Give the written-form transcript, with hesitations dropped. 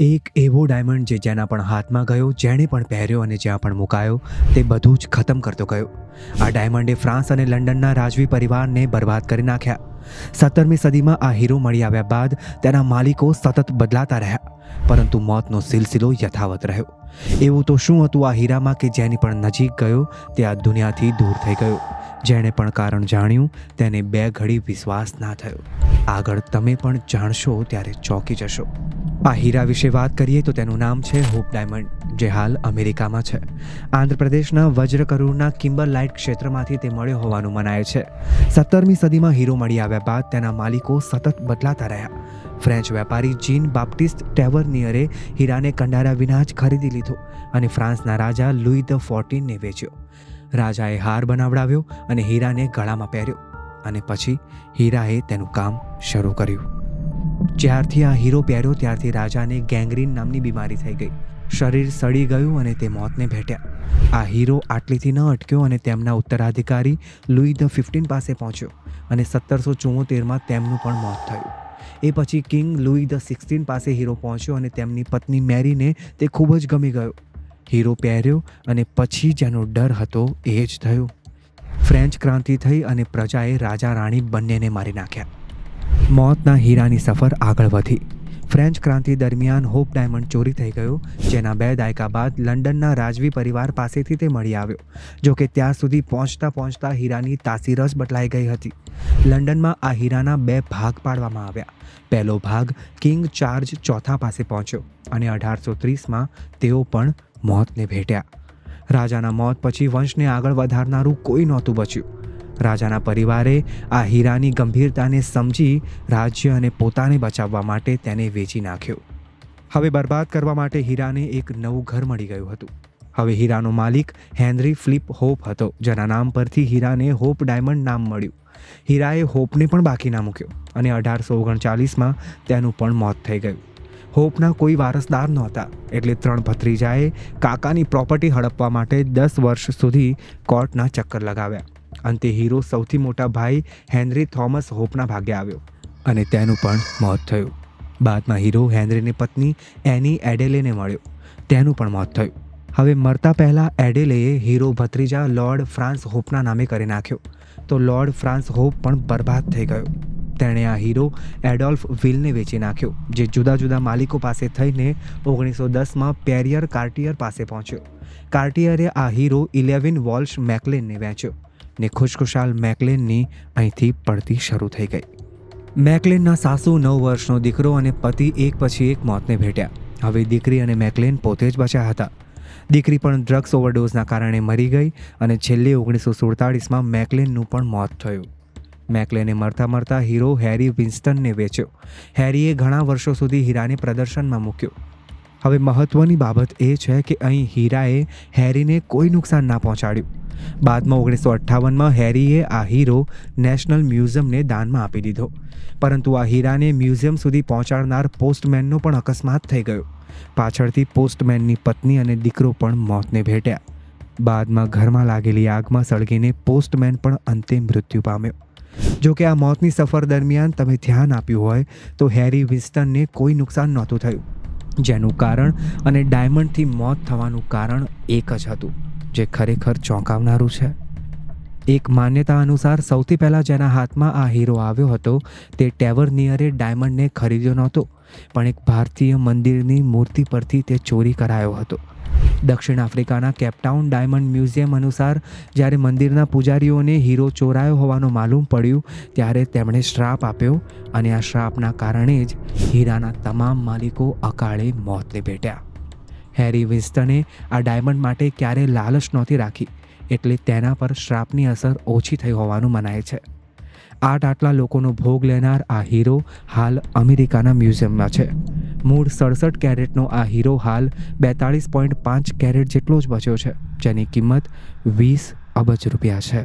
એક એવો ડાયમંડ જે જેના પણ હાથમાં ગયો, જેણે પણ પહેર્યો અને જ્યાં પણ મુકાયો તે બધું જ ખતમ કરતો ગયો. આ ડાયમંડે ફ્રાન્સ અને લંડનના રાજવી પરિવારને બરબાદ કરી નાખ્યા. 17મી સદીમાં આ હીરો મળી આવ્યા બાદ તેના માલિકો સતત બદલાતા રહ્યા, પરંતુ મોતનો સિલસિલો યથાવત રહ્યો. એવું તો શું હતું આ હીરામાં કે જેની પણ નજીક ગયો તે આ દુનિયાથી દૂર થઈ ગયો. જેણે પણ કારણ જાણ્યું તેને બે ઘડી વિશ્વાસ ના થયો. આગળ તમે પણ જાણશો ત્યારે ચોંકી જશો. આ હીરા વિશે વાત કરીએ તો તેનું નામ છે હોપ ડાયમંડ, જે હાલ અમેરિકામાં છે. આંધ્રપ્રદેશના વજ્રકરુરના કિમ્બરલાઇટ ક્ષેત્રમાંથી તે મળ્યો હોવાનું મનાય છે. 17મી સદીમાં હીરો મળી આવ્યા બાદ તેના માલિકો સતત બદલાતા રહ્યા. ફ્રેન્ચ વેપારી જીન બાપ્ટિસ્ટ ટેવર્નિયરે હીરાને કંડારા વિના જ ખરીદી લીધો અને ફ્રાન્સના રાજા લુઈ ધ 14ને વેચ્યો. રાજાએ હાર બનાવડાવ્યો અને હીરાને ગળામાં પહેર્યો, અને પછી હીરાએ તેનું કામ શરૂ કર્યું. જ્યારથી આ હીરો પહેર્યો ત્યારથી રાજાને ગેંગ્રીન નામની બીમારી થઈ ગઈ. શરીર સડી ગયું અને તે મોતને ભેટ્યા. આ હીરો આટલીથી ન અટક્યો અને તેમના ઉત્તરાધિકારી લુઈ ધ 15 પાસે પહોંચ્યો અને 1774માં તેમનું પણ મોત થયું. એ પછી કિંગ લુઈ ધ 16 પાસે હીરો પહોંચ્યો અને તેમની પત્ની મેરીને તે ખૂબ જ ગમી ગયો. હીરો પહેર્યો અને પછી જેનો ડર હતો એ જ થયું. ફ્રેન્ચ ક્રાંતિ થઈ અને પ્રજાએ રાજા રાણી બંનેને મારી નાખ્યા. મોતના હીરાની સફર આગળ વધી. ફ્રેન્ચ ક્રાંતિ દરમિયાન હોપ ડાયમંડ ચોરી થઈ ગયો, જેના 2 દાયકા બાદ લંડનના રાજવી પરિવાર પાસેથી તે મળી આવ્યો. જો કે ત્યાં સુધી પહોંચતા હીરાની તાસીર જ બદલાઈ ગઈ હતી. લંડનમાં આ હીરાના 2 ભાગ પાડવામાં આવ્યા. પહેલો ભાગ કિંગ ચાર્જ ચોથા પાસે પહોંચ્યો અને 1830માં તેઓ પણ મોતને ભેટ્યા. રાજાના મોત પછી વંશને આગળ વધારનારું કોઈ નહોતું બચ્યું. રાજાના પરિવારે આ હીરાની ગંભીરતાને સમજી રાજ્ય અને પોતાને બચાવવા માટે તેને વેચી નાખ્યો. હવે બરબાદ કરવા માટે હીરાને એક નવું ઘર મળી ગયું હતું. હવે હીરાનો માલિક હેનરી ફિલિપ હોપ હતો, જેના નામ પરથી હીરાને હોપ ડાયમંડ નામ મળ્યું. હીરાએ હોપને પણ બાકી ના મૂક્યો અને 1839માં તેનું પણ મોત થઈ ગયું. હોપના કોઈ વારસદાર નહોતા, એટલે 3 ભત્રીજાએ કાકાની પ્રોપર્ટી હડપવા માટે 10 વર્ષ સુધી કોર્ટના ચક્કર લગાવ્યા. અંતે હીરો સૌથી મોટા ભાઈ હેનરી થોમસ હોપના ભાગે આવ્યો અને તેનું પણ મોત થયું. બાદમાં હીરો હેનરીની પત્ની એની એડેલેને મળ્યો, તેનું પણ મોત થયું. હવે મરતા પહેલાં એડેલેએ હીરો ભત્રીજા લોર્ડ ફ્રાન્સ હોપના નામે કરી નાખ્યો, તો લોર્ડ ફ્રાન્સ હોપ પણ બરબાદ થઈ ગયો. તેણે આ હીરો એડોલ્ફ વિલને વેચી નાખ્યો, જે જુદા જુદા માલિકો પાસે થઈને 1910માં પેરિયર કાર્ટિયર પાસે પહોંચ્યો. કાર્ટિયરે આ હીરો 11 વોલ્શ મેકલેનને વેચ્યો ને ખુશખુશાલ મેકલેનની અહીંથી પડતી શરૂ થઈ ગઈ. મેકલેનના સાસુ 9 વર્ષનો દીકરો અને પતિ એક પછી એક મોતને ભેટ્યા. હવે દીકરી અને મેકલેન પોતે જ બચ્યા હતા. દીકરી પણ ડ્રગ્સ ઓવરડોઝના કારણે મરી ગઈ અને છેલ્લે 1947માં મેકલેનનું પણ મોત થયું. મેકલેને મરતા હીરો હેરી વિન્સ્ટનને વેચ્યો. હેરીએ ઘણા વર્ષો સુધી હીરાને પ્રદર્શનમાં મૂક્યો. હવે મહત્વની બાબત એ છે કે અહીં હીરાએ હેરીને કોઈ નુકસાન ના પહોંચાડ્યું. બાદમાં 1958માં હેરીએ આ હીરો નેશનલ મ્યુઝિયમને દાનમાં આપી દીધો, પરંતુ આ હીરાને મ્યુઝિયમ સુધી પહોંચાડનાર પોસ્ટમેનનો પણ અકસ્માત થઈ ગયો. પાછળથી પોસ્ટમેનની પત્ની અને દીકરો પણ મોતને ભેટ્યા. બાદમાં ઘરમાં લાગેલી આગમાં સળગીને પોસ્ટમેન પણ અંતે મૃત્યુ પામ્યો. જો કે આ મોતની સફર દરમિયાન તમે ધ્યાન આપ્યું હોય તો હેરી વિન્સ્ટનને કોઈ નુકસાન નહોતું થયું, જેનું કારણ અને ડાયમંડથી મોત થવાનું કારણ એક જ હતું, જે ખરેખર ચોંકાવનારું છે. એક માન્યતા અનુસાર સૌથી પહેલાં જેના હાથમાં આ હીરો આવ્યો હતો તે ટેવર્નિયરે ડાયમંડને ખરીદ્યો નહોતો, પણ એક ભારતીય મંદિરની મૂર્તિ પરથી તે ચોરી કરાયો હતો. દક્ષિણ આફ્રિકાના કેપટાઉન ડાયમંડ મ્યુઝિયમ અનુસાર જ્યારે મંદિરના પૂજારીઓને હીરો ચોરાયો હોવાનું માલુમ પડ્યું ત્યારે તેમણે શ્રાપ આપ્યો અને આ શ્રાપના કારણે જ હીરાના તમામ માલિકો અકાળે મોતને ભેટ્યા. હેરી વિન્સ્ટને આ ડાયમંડ માટે ક્યારેય લાલચ નહોતી રાખી, એટલે તેના પર શ્રાપની અસર ઓછી થઈ હોવાનું મનાય છે. આટલા લોકોનો ભોગ લેનાર આ હીરો હાલ અમેરિકાના મ્યુઝિયમમાં છે. મૂળ 67 કેરેટનો આ હીરો હાલ 42.5 કેરેટ જેટલો જ બચ્યો છે, જેની કિંમત 20 અબજ રૂપિયા છે.